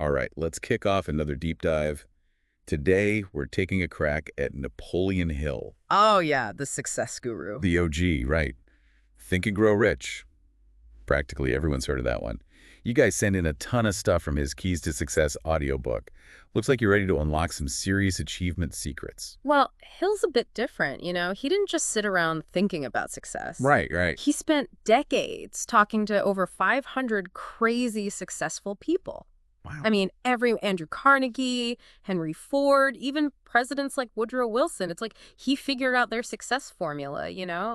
All right, let's kick off another deep dive. Today, we're taking a crack at Napoleon Hill, Oh, yeah, the success guru. the OG, right? Think and Grow Rich. Practically everyone's heard of that one. You guys send in a ton of stuff from his Keys to Success audiobook. Looks like you're ready to unlock some serious achievement secrets. Well, Hill's a bit different, you know? He didn't just sit around thinking about success. Right, right. He spent decades talking to over 500 crazy successful people. Wow. I mean, every Andrew Carnegie, Henry Ford, even presidents like Woodrow Wilson. It's like he figured out their success formula,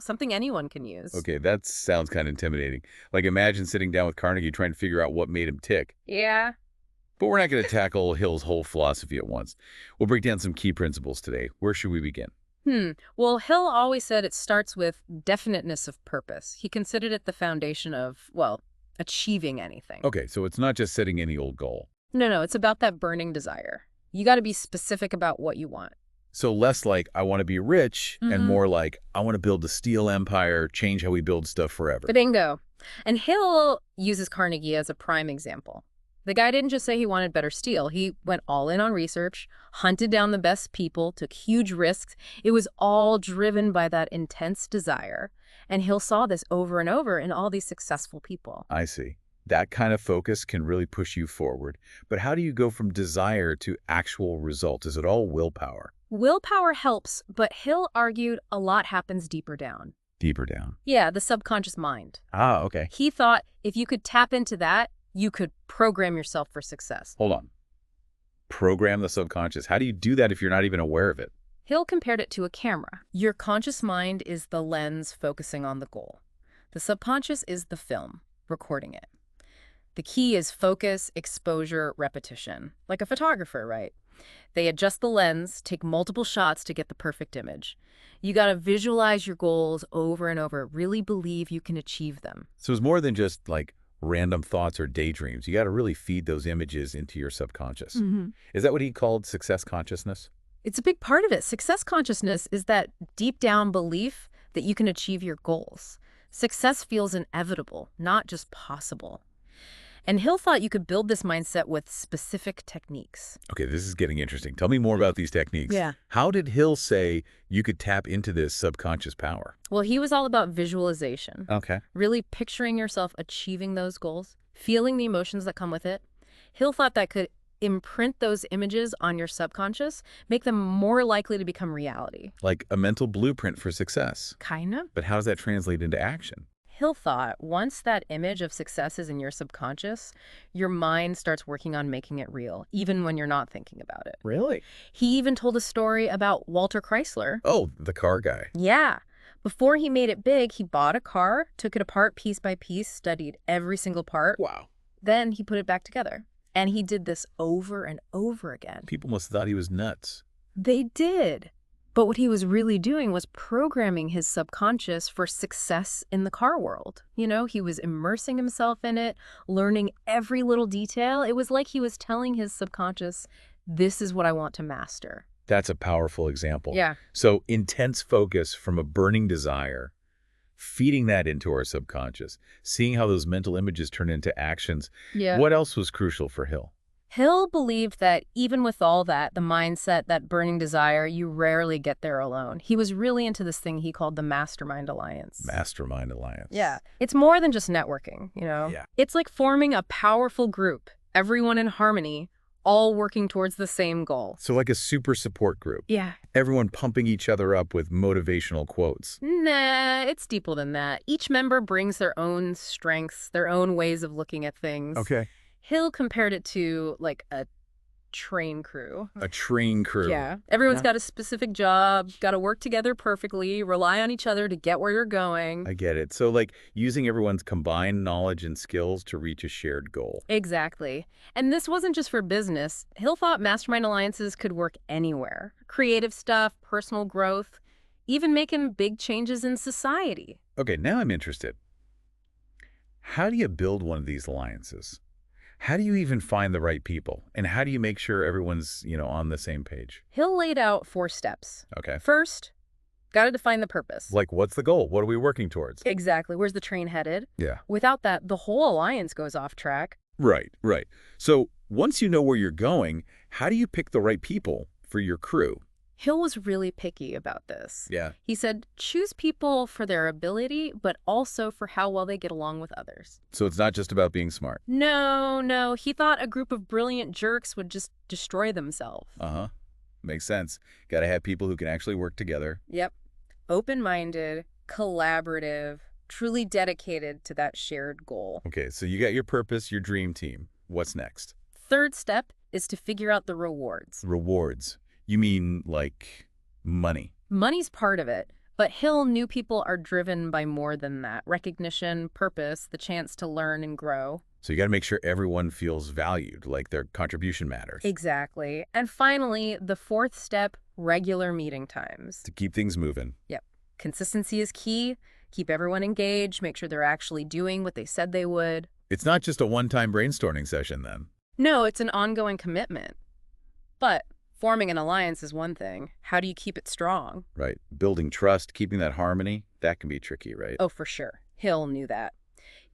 something anyone can use. Okay, that sounds kind of intimidating. Like imagine sitting down with Carnegie trying to figure out what made him tick. Yeah. But we're not going to tackle Hill's whole philosophy at once. We'll break down some key principles today. Where should we begin? Well, Hill always said it starts with definiteness of purpose. He considered it the foundation of, well, achieving anything. Okay, so it's not just setting any old goal. No, it's about that burning desire. You got to be specific about what you want. So less like, I want to be rich, and Mhm. more like, I want to build a steel empire, change how we build stuff forever. Bingo. And Hill uses Carnegie as a prime example. The guy didn't just say he wanted better steel. He went all in on research, hunted down the best people, took huge risks. It was all driven by that intense desire. And Hill saw this over and over in all these successful people. I see. That kind of focus can really push you forward. But how do you go from desire to actual result? Is it all willpower? Willpower helps, but Hill argued a lot happens deeper down. Deeper down. Yeah, the subconscious mind. Ah, okay. He thought if you could tap into that, you could program yourself for success. Hold on. Program the subconscious. How do you do that if you're not even aware of it? Hill compared it to a camera. Your conscious mind is the lens focusing on the goal. The subconscious is the film, recording it. The key is focus, exposure, repetition. Like a photographer, right? They adjust the lens, take multiple shots to get the perfect image. You gotta visualize your goals over and over, really believe you can achieve them. So it's more than just like random thoughts or daydreams. You got to really feed those images into your subconscious. Is that what he called success consciousness? It's a big part of it. Success consciousness is that deep down belief that you can achieve your goals. Success feels inevitable, not just possible. And Hill thought you could build this mindset with specific techniques. Okay, this is getting interesting. Tell me more about these techniques. Yeah. How did Hill say you could tap into this subconscious power? Well, he was all about visualization, Okay. really picturing yourself achieving those goals, feeling the emotions that come with it. Hill thought that could imprint those images on your subconscious, make them more likely to become reality. Like a mental blueprint for success. Kind of. But how does that translate into action? Hill thought once that image of success is in your subconscious, your mind starts working on making it real, even when you're not thinking about it. Really? He even told a story about Walter Chrysler. Oh, the car guy. Yeah. Before he made it big, he bought a car, took it apart piece by piece, studied every single part. Wow. Then he put it back together. And he did this over and over again. People must have thought he was nuts. They did. But what he was really doing was programming his subconscious for success in the car world. He was immersing himself in it, learning every little detail. It was like he was telling his subconscious, this is what I want to master. That's a powerful example. Yeah. So intense focus from a burning desire, feeding that into our subconscious, seeing how those mental images turn into actions. Yeah. What else was crucial for Hill? Hill believed that even with all that, the mindset, that burning desire, you rarely get there alone. He was really into this thing he called the Mastermind Alliance. Mastermind Alliance. Yeah. It's more than just networking, Yeah. It's like forming a powerful group, everyone in harmony, all working towards the same goal. So like a super support group. Yeah. Everyone pumping each other up with motivational quotes. Nah, it's deeper than that. Each member brings their own strengths, their own ways of looking at things. Okay. Hill compared it to like a train crew. A train crew. Yeah. Everyone's Yeah. got a specific job, got to work together perfectly, rely on each other to get where you're going. I get it. So like using everyone's combined knowledge and skills to reach a shared goal. Exactly. And this wasn't just for business. Hill thought mastermind alliances could work anywhere. Creative stuff, personal growth, even making big changes in society. Okay, now I'm interested. How do you build one of these alliances? How do you even find the right people? And how do you make sure everyone's, on the same page? Hill laid out 4 steps. Okay. First, got to define the purpose. Like, what's the goal? What are we working towards? Exactly. Where's the train headed? Yeah. Without that, the whole alliance goes off track. Right. So Once you know where you're going, how do you pick the right people for your crew? Hill was really picky about this. Yeah. He said, choose people for their ability, but also for how well they get along with others. So it's not just about being smart. No, no, he thought a group of brilliant jerks would just destroy themselves. Uh-huh. Makes sense. Got to have people who can actually work together. Yep. Open-minded, collaborative, truly dedicated to that shared goal. Okay, so you got your purpose, your dream team. What's next? Third step is to figure out the rewards. Rewards. You mean like money? Money's part of it, but Hill knew people are driven by more than that. Recognition, purpose, the chance to learn and grow. So you got to make sure everyone feels valued, like their contribution matters. Exactly. And finally, the fourth step, regular meeting times. To keep things moving. Yep. Consistency is key. Keep everyone engaged, make sure they're actually doing what they said they would. It's not just a one-time brainstorming session then. No, it's an ongoing commitment. But forming an alliance is one thing. How do you keep it strong? Right. Building trust, keeping that harmony, that can be tricky, right? Oh, for sure. Hill knew that.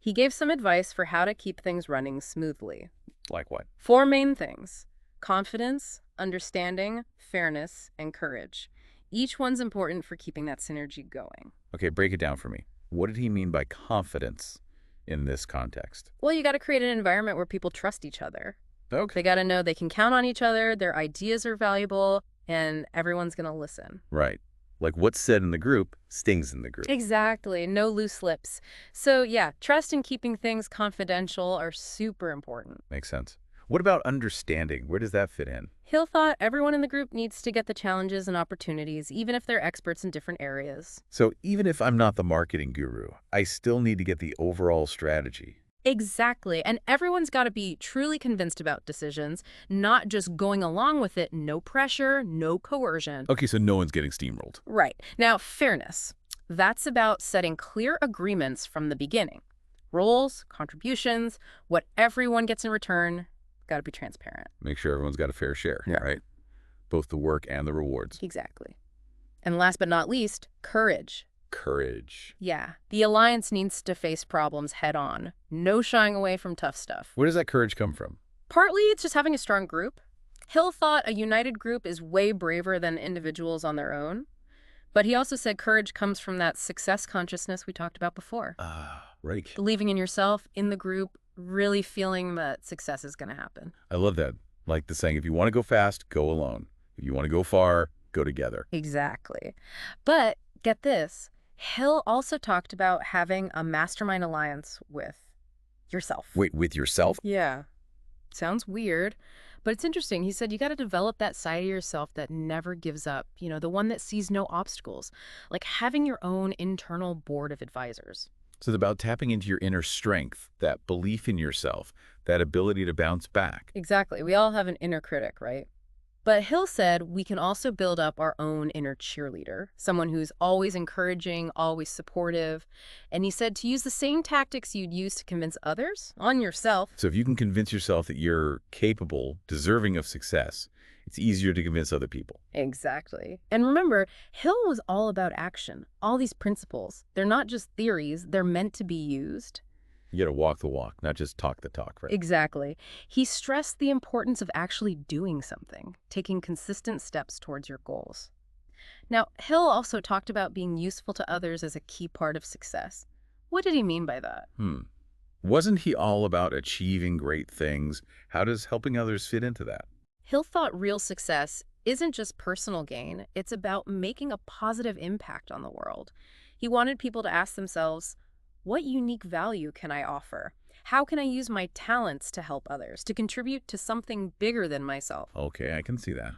He gave some advice for how to keep things running smoothly. Like what? Four main things: confidence, understanding, fairness, and courage. Each one's important for keeping that synergy going. Okay, break it down for me. What did he mean by confidence in this context? Well, you got to create an environment where people trust each other. Okay. They got to know they can count on each other, their ideas are valuable, and everyone's going to listen. Right. Like what's said in the group stings in the group. Exactly. No loose lips. So yeah, trust and keeping things confidential are super important. Makes sense. What about understanding? Where does that fit in? Hill thought everyone in the group needs to get the challenges and opportunities, even if they're experts in different areas. So even if I'm not the marketing guru, I still need to get the overall strategy. Exactly. And everyone's got to be truly convinced about decisions, not just going along with it. No pressure, no coercion. Okay, so no one's getting steamrolled. Right. Now, fairness. That's about setting clear agreements from the beginning. Roles, contributions, what everyone gets in return, got to be transparent. Make sure everyone's got a fair share, Yeah. right? Both the work and the rewards. Exactly. And last but not least, courage. Courage. Yeah, the alliance needs to face problems head on. No shying away from tough stuff. Where does that courage come from? Partly, it's just having a strong group. Hill thought a united group is way braver than individuals on their own. But he also said courage comes from that success consciousness we talked about before. Right. Believing in yourself, in the group, really feeling that success is going to happen. I love that. Like the saying, if you want to go fast, go alone. If you want to go far, go together. Exactly. But get this. Hill also talked about having a mastermind alliance with yourself. Wait, with yourself? Yeah. Sounds weird, but it's interesting. He said you got to develop that side of yourself that never gives up, the one that sees no obstacles, like having your own internal board of advisors. So it's about tapping into your inner strength, that belief in yourself, that ability to bounce back. Exactly. We all have an inner critic, right? But Hill said we can also build up our own inner cheerleader, someone who's always encouraging, always supportive. And he said to use the same tactics you'd use to convince others on yourself. So if you can convince yourself that you're capable, deserving of success, it's easier to convince other people. Exactly. And remember, Hill was all about action. All these principles, they're not just theories, they're meant to be used. You got to walk the walk, not just talk the talk, right? Exactly. He stressed the importance of actually doing something, taking consistent steps towards your goals. Now, Hill also talked about being useful to others as a key part of success. What did he mean by that? Wasn't he all about achieving great things? How does helping others fit into that? Hill thought real success isn't just personal gain, it's about making a positive impact on the world. He wanted people to ask themselves, what unique value can I offer? How can I use my talents to help others, to contribute to something bigger than myself? Okay, I can see that.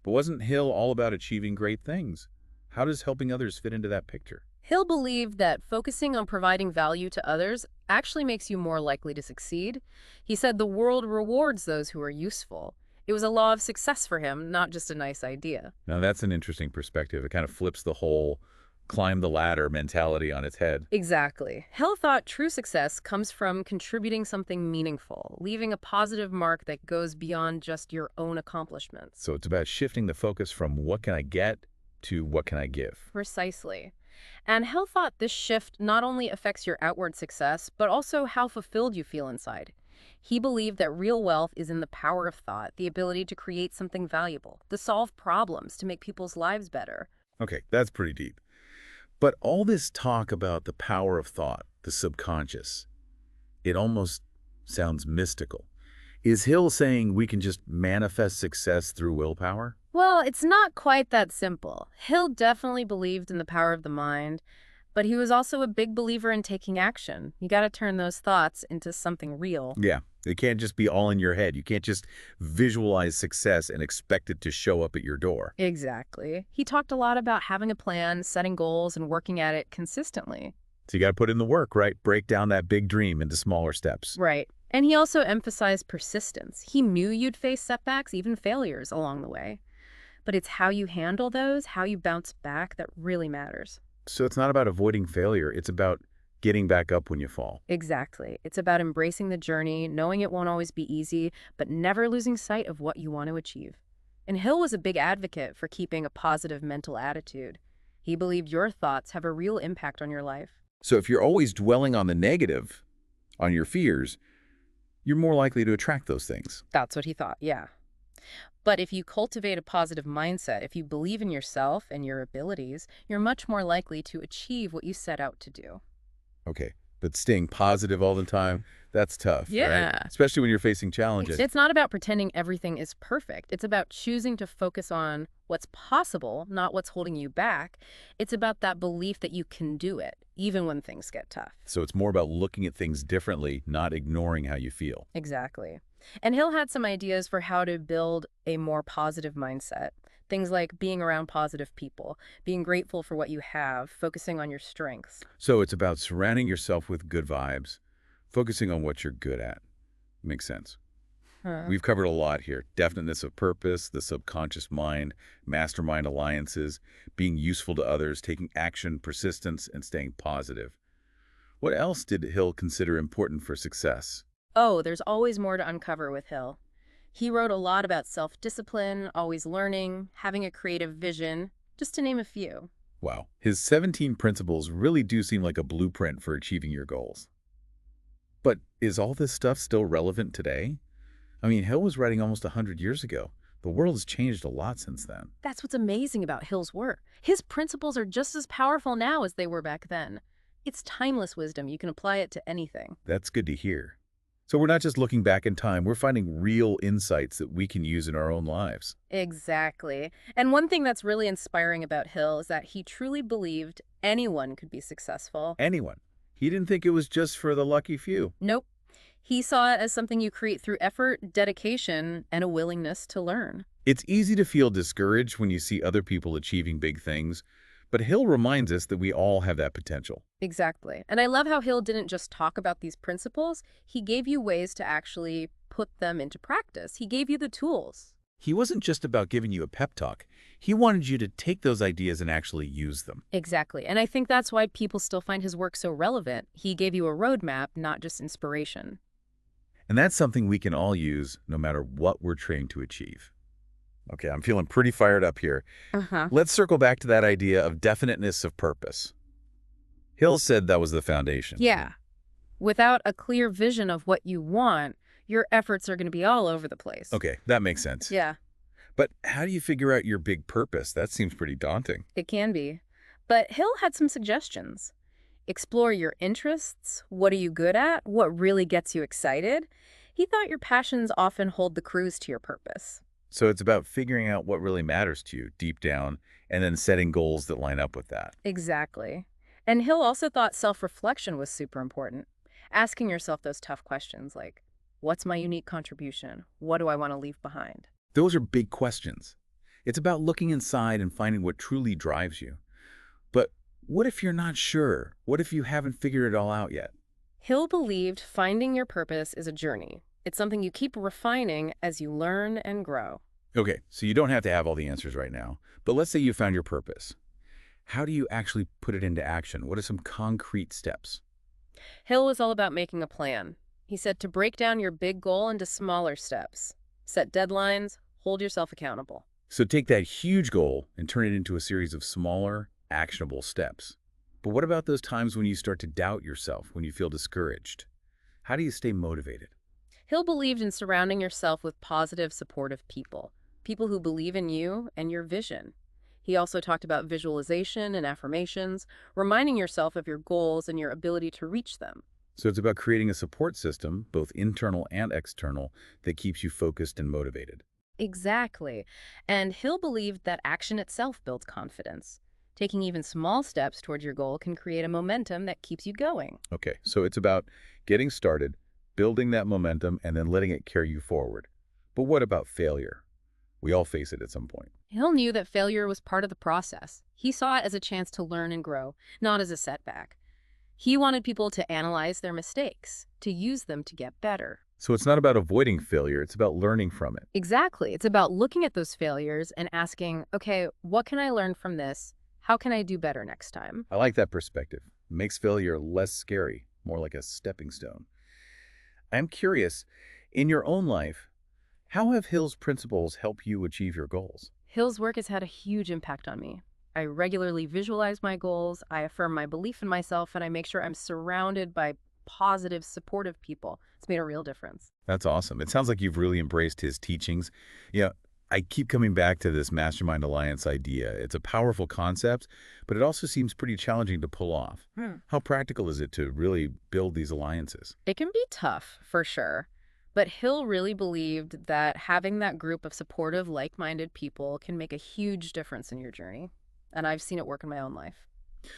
But wasn't Hill all about achieving great things? How does helping others fit into that picture? Hill believed that focusing on providing value to others actually makes you more likely to succeed. He said the world rewards those who are useful. It was a law of success for him, not just a nice idea. Now that's an interesting perspective. It kind of flips the whole climb the ladder mentality on its head. Exactly. Hill thought true success comes from contributing something meaningful, leaving a positive mark that goes beyond just your own accomplishments. So it's about shifting the focus from what can I get to what can I give. Precisely. And Hill thought this shift not only affects your outward success, but also how fulfilled you feel inside. He believed that real wealth is in the power of thought, the ability to create something valuable, to solve problems, to make people's lives better. Okay, that's pretty deep. But all this talk about the power of thought, the subconscious, it almost sounds mystical. Is Hill saying we can just manifest success through willpower? Well, it's not quite that simple. Hill definitely believed in the power of the mind, but he was also a big believer in taking action. You got to turn those thoughts into something real. Yeah, it can't just be all in your head. You can't just visualize success and expect it to show up at your door. Exactly. He talked a lot about having a plan, setting goals, and working at it consistently. So you got to put in the work, right? Break down that big dream into smaller steps. Right. And he also emphasized persistence. He knew you'd face setbacks, even failures along the way. But it's how you handle those, how you bounce back, that really matters. So it's not about avoiding failure. It's about getting back up when you fall. Exactly. It's about embracing the journey, knowing it won't always be easy, but never losing sight of what you want to achieve. And Hill was a big advocate for keeping a positive mental attitude. He believed your thoughts have a real impact on your life. So if you're always dwelling on the negative, on your fears, you're more likely to attract those things. That's what he thought, yeah. But if you cultivate a positive mindset, if you believe in yourself and your abilities, you're much more likely to achieve what you set out to do. Okay, but staying positive all the time, that's tough, right? Yeah. Especially when you're facing challenges. It's not about pretending everything is perfect. It's about choosing to focus on what's possible, not what's holding you back. It's about that belief that you can do it, even when things get tough. So it's more about looking at things differently, not ignoring how you feel. Exactly. And Hill had some ideas for how to build a more positive mindset. Things like being around positive people, being grateful for what you have, focusing on your strengths. So it's about surrounding yourself with good vibes, focusing on what you're good at. Makes sense. Huh. We've covered a lot here. Definiteness of purpose, the subconscious mind, mastermind alliances, being useful to others, taking action, persistence, and staying positive. What else did Hill consider important for success? Oh, there's always more to uncover with Hill. He wrote a lot about self-discipline, always learning, having a creative vision, just to name a few. Wow, his 17 principles really do seem like a blueprint for achieving your goals. But is all this stuff still relevant today? I mean, Hill was writing almost 100 years ago. The world has changed a lot since then. That's what's amazing about Hill's work. His principles are just as powerful now as they were back then. It's timeless wisdom. You can apply it to anything. That's good to hear. So we're not just looking back in time, we're finding real insights that we can use in our own lives. Exactly. And one thing that's really inspiring about Hill is that he truly believed anyone could be successful. Anyone. He didn't think it was just for the lucky few. Nope. He saw it as something you create through effort, dedication, and a willingness to learn. It's easy to feel discouraged when you see other people achieving big things, but Hill reminds us that we all have that potential. Exactly. And I love how Hill didn't just talk about these principles. He gave you ways to actually put them into practice. He gave you the tools. He wasn't just about giving you a pep talk. He wanted you to take those ideas and actually use them. Exactly. And I think that's why people still find his work so relevant. He gave you a roadmap, not just inspiration. And that's something we can all use no matter what we're trying to achieve. Okay, I'm feeling pretty fired up here. Uh-huh. Let's circle back to that idea of definiteness of purpose. Hill said that was the foundation. Yeah. Without a clear vision of what you want, your efforts are going to be all over the place. Okay, that makes sense. Yeah, But how do you figure out your big purpose? That seems pretty daunting. it can be. But Hill had some suggestions. Explore your interests. What are you good at? What really gets you excited? He thought your passions often hold the clues to your purpose. So it's about figuring out what really matters to you deep down and then setting goals that line up with that. Exactly. And Hill also thought self-reflection was super important. Asking yourself those tough questions like, what's my unique contribution? What do I want to leave behind? Those are big questions. It's about looking inside and finding what truly drives you. But what if you're not sure? What if you haven't figured it all out yet? Hill believed finding your purpose is a journey. It's something you keep refining as you learn and grow. Okay, so you don't have to have all the answers right now, but let's say you found your purpose. How do you actually put it into action? What are some concrete steps? Hill was all about making a plan. He said to break down your big goal into smaller steps. Set deadlines, hold yourself accountable. So take that huge goal and turn it into a series of smaller, actionable steps. But what about those times when you start to doubt yourself, when you feel discouraged? How do you stay motivated? Hill believed in surrounding yourself with positive, supportive people, people who believe in you and your vision. He also talked about visualization and affirmations, reminding yourself of your goals and your ability to reach them. So it's about creating a support system, both internal and external, that keeps you focused and motivated. Exactly. And Hill believed that action itself builds confidence. Taking even small steps towards your goal can create a momentum that keeps you going. Okay, so it's about getting started, building that momentum, and then letting it carry you forward. But what about failure? We all face it at some point. Hill knew that failure was part of the process. He saw it as a chance to learn and grow, not as a setback. He wanted people to analyze their mistakes, to use them to get better. So it's not about avoiding failure, it's about learning from it. Exactly. It's about looking at those failures and asking, okay, what can I learn from this? How can I do better next time? I like that perspective. It makes failure less scary, more like a stepping stone. I'm curious, in your own life, how have Hill's principles helped you achieve your goals? Hill's work has had a huge impact on me. I regularly visualize my goals, I affirm my belief in myself, and I make sure I'm surrounded by positive, supportive people. It's made a real difference. That's awesome. It sounds like you've really embraced his teachings. Yeah, I keep coming back to this Mastermind Alliance idea. It's a powerful concept, but it also seems pretty challenging to pull off. How practical is it to really build these alliances? It can be tough, for sure. But Hill really believed that having that group of supportive, like-minded people can make a huge difference in your journey. And I've seen it work in my own life.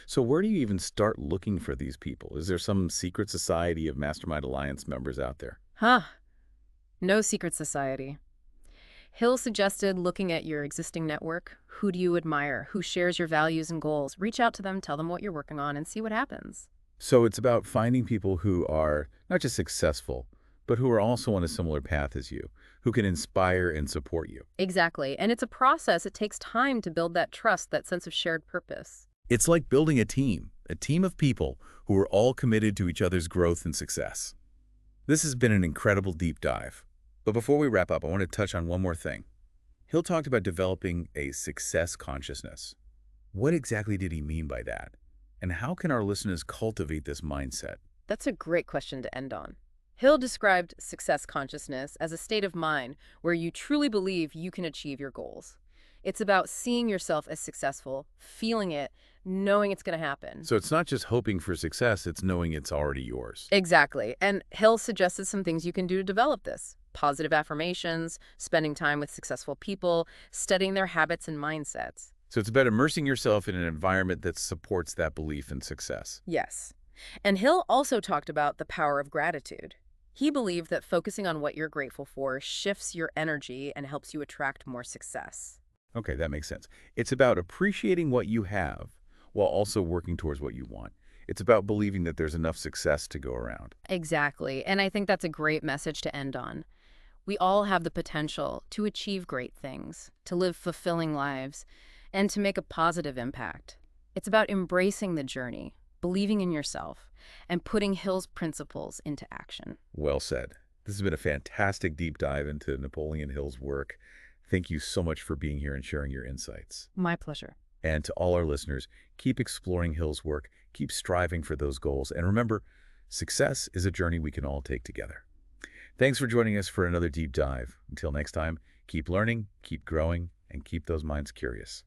So where do you even start looking for these people? Is there some secret society of Mastermind Alliance members out there? Huh. No secret society. Hill suggested looking at your existing network. Who do you admire? Who shares your values and goals? Reach out to them, tell them what you're working on, and see what happens. So it's about finding people who are not just successful, but who are also on a similar path as you, who can inspire and support you. Exactly. And it's a process. It takes time to build that trust, that sense of shared purpose. It's like building a team of people who are all committed to each other's growth and success. This has been an incredible deep dive. But before we wrap up, I want to touch on one more thing. Hill talked about developing a success consciousness. What exactly did he mean by that? And how can our listeners cultivate this mindset? That's a great question to end on. Hill described success consciousness as a state of mind where you truly believe you can achieve your goals. It's about seeing yourself as successful, feeling it, knowing it's going to happen. So it's not just hoping for success, it's knowing it's already yours. Exactly. And Hill suggested some things you can do to develop this. Positive affirmations, spending time with successful people, studying their habits and mindsets. So it's about immersing yourself in an environment that supports that belief in success. Yes. And Hill also talked about the power of gratitude. He believed that focusing on what you're grateful for shifts your energy and helps you attract more success. Okay, that makes sense. It's about appreciating what you have while also working towards what you want. It's about believing that there's enough success to go around. Exactly. And I think that's a great message to end on. We all have the potential to achieve great things, to live fulfilling lives, and to make a positive impact. It's about embracing the journey, believing in yourself, and putting Hill's principles into action. Well said. This has been a fantastic deep dive into Napoleon Hill's work. Thank you so much for being here and sharing your insights. My pleasure. And to all our listeners, keep exploring Hill's work, keep striving for those goals, and remember, success is a journey we can all take together. Thanks for joining us for another deep dive. Until next time, keep learning, keep growing, and keep those minds curious.